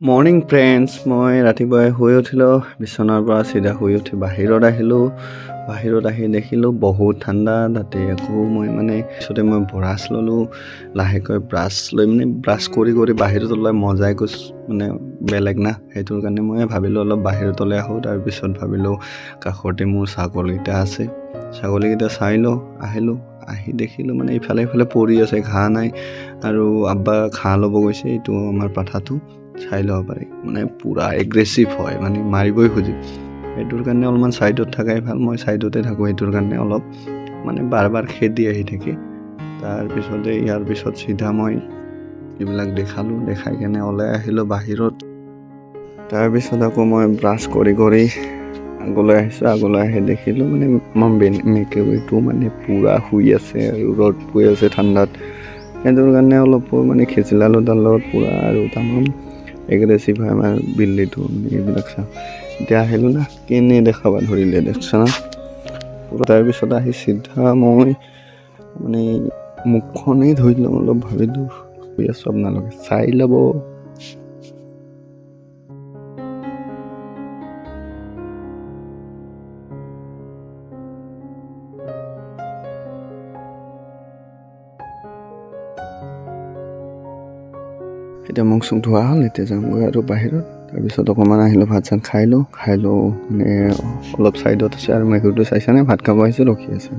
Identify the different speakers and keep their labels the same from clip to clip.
Speaker 1: Morning friends, মই ৰাতিপুৱাই শুই উঠিলোঁ। বিচনাৰ পৰা চিধা শুই উঠি বাহিৰত আহিলোঁ। বাহিৰত আহি দেখিলোঁ বহুত ঠাণ্ডা। তাতে আকৌ মই পিছতে মই ব্ৰাছ ল'লোঁ। লাহেকৈ ব্ৰাছ লৈ ব্ৰাছ কৰি বাহিৰত ওলাই মজাই বেলেগ না। সেইটোৰ কাৰণে মই ভাবিলোঁ অলপ বাহিৰত ওলাই আহোঁ। তাৰপিছত ভাবিলোঁ কাষতে মোৰ ছাগলীকেইটা আছে, ছাগলীকেইটা চাই লওঁ। আহিলোঁ, আহি দেখিলোঁ ইফালে ইফালে পৰি আছে, ঘাঁহ নাই। আৰু আব্বা ঘাঁহ ল'ব গৈছে। এইটো আমাৰ পাঠাটো চাই ল'ব পাৰি, পূৰা এগ্ৰেছিভ হয়, মাৰিবই খোজে। সেইটোৰ কাৰণে অলপমান ছাইডত থকাই ভাল। মই ছাইডতে থাকোঁ, সেইটোৰ কাৰণে অলপ বাৰ বাৰ খেদি আহি থাকে। তাৰপিছতে ইয়াৰ পিছত চিধা মই এইবিলাক দেখালোঁ, দেখাই কেনে ওলাই আহিলোঁ বাহিৰত। তাৰপিছত আকৌ মই ব্ৰাছ কৰি আগলৈ আহিছোঁ। আগলৈ আহি দেখিলোঁ আমাৰ মেকুৰীটো পূৰা শুই আছে আৰু ৰ'দ পৰি আছে ঠাণ্ডাত। সেইটোৰ কাৰণে অলপ খেচিলালোঁ তাৰ লগত পূৰা, আৰু তামাম এগ্ৰেছিভ হয় আমাৰ বিল্লিটো। এইবিলাক চাওঁ। এতিয়া আহিলোঁ না, কেনে দেখাবা ধৰিলে দেখছা না। তাৰপিছত আহি চিধা মই মুখখনেই ধুই লওঁ। অলপ ভাবিলোঁ শুই আছোঁ, আপোনালোকে চাই ল'ব। এতিয়া মুখ চুখ ধোৱা হ'ল, এতিয়া যামগৈ আৰু বাহিৰত। তাৰপিছত অকণমান আহিলোঁ, ভাত চাত খাই লওঁ অলপ ছাইডত আছে। আৰু মেকুৰীটো চাইছানে, ভাত খাব আহিছোঁ, ৰখি আছে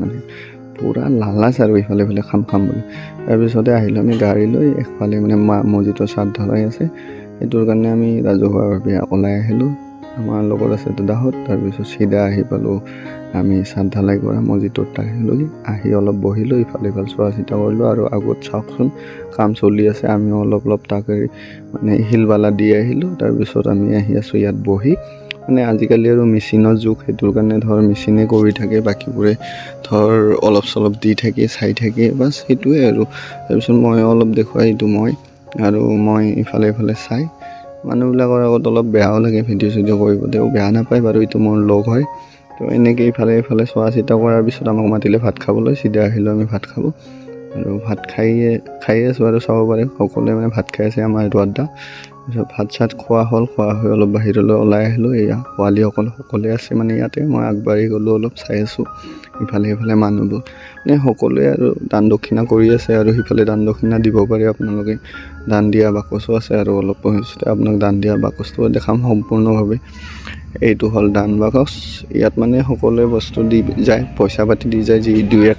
Speaker 1: পূৰা লালাচ আৰু ইফালে ইফালে খাম বুলি। তাৰপিছতে আহিলোঁ আমি গাড়ী লৈ। একফালে মছজিদৰ ছাদ ঢলাই আছে, সেইটোৰ কাৰণে আমি ৰাজহুৱাভাৱে ওলাই আহিলোঁ। আমাৰ লগত আছে দাদাহঁত। তাৰপিছত চিধা আহি পালোঁ আমি ছাদ ঢলাই কৰা মছজিদত আহিলোঁ। আহি অলপ বহিলোঁ, ইফালে চোৱা চিতা কৰিলোঁ। আৰু আগত চাওকচোন কাম চলি আছে, আমিও অলপ তাকে শিলবালা দি আহিলোঁ। তাৰপিছত আমি আহি আছোঁ ইয়াত বহি। আজিকালি আৰু মেচিনৰ যুগ, সেইটোৰ কাৰণে মেচিনে কৰি থাকে, বাকীবোৰে অলপ চলপ দি থাকে, চাই থাকে, বাছ সেইটোৱে আৰু। তাৰপিছত মই অলপ দেখুৱাই, এইটো মই ইফালে ইফালে চাই। মানুহবিলাকৰ আগত অলপ বেয়াও লাগে, ভিডিঅ' চিডিঅ' কৰিব, তেওঁ বেয়া নাপায় বাৰু, এইটো মোৰ লগ হয়। তো এনেকৈ ইফালে ইফালে চোৱা চিতা কৰাৰ পিছত আমাক মাতিলে ভাত খাবলৈ। চিধা আহিলোঁ আমি ভাত খাব। আৰু ভাত খাই আছোঁ আৰু চাব পাৰে সকলোৱে ভাত খাই আছে আমাৰ এইটো আড্ডা। তাৰপিছত ভাত চাত খোৱা হৈ অলপ বাহিৰলৈ ওলাই আহিলোঁ। এয়া পোৱালীসকল সকলোৱে আছে ইয়াতে। মই আগবাঢ়ি গ'লোঁ, অলপ চাই আছোঁ ইফালে সিফালে মানুহবোৰ সকলোৱে আৰু দান দক্ষিণা কৰি আছে। আৰু সিফালে দান দক্ষিণা দিব পাৰে আপোনালোকে। দান দিয়া বাকচো আছে, আৰু অলপ ভৱিষ্যতে আপোনাক দান দিয়া বাকচটো দেখাম সম্পূৰ্ণভাৱে। এইটো হ'ল দান বাকচ। ইয়াত সকলোৱে বস্তু দি যায়, পইচা পাতি দি যায়, যি দুই এক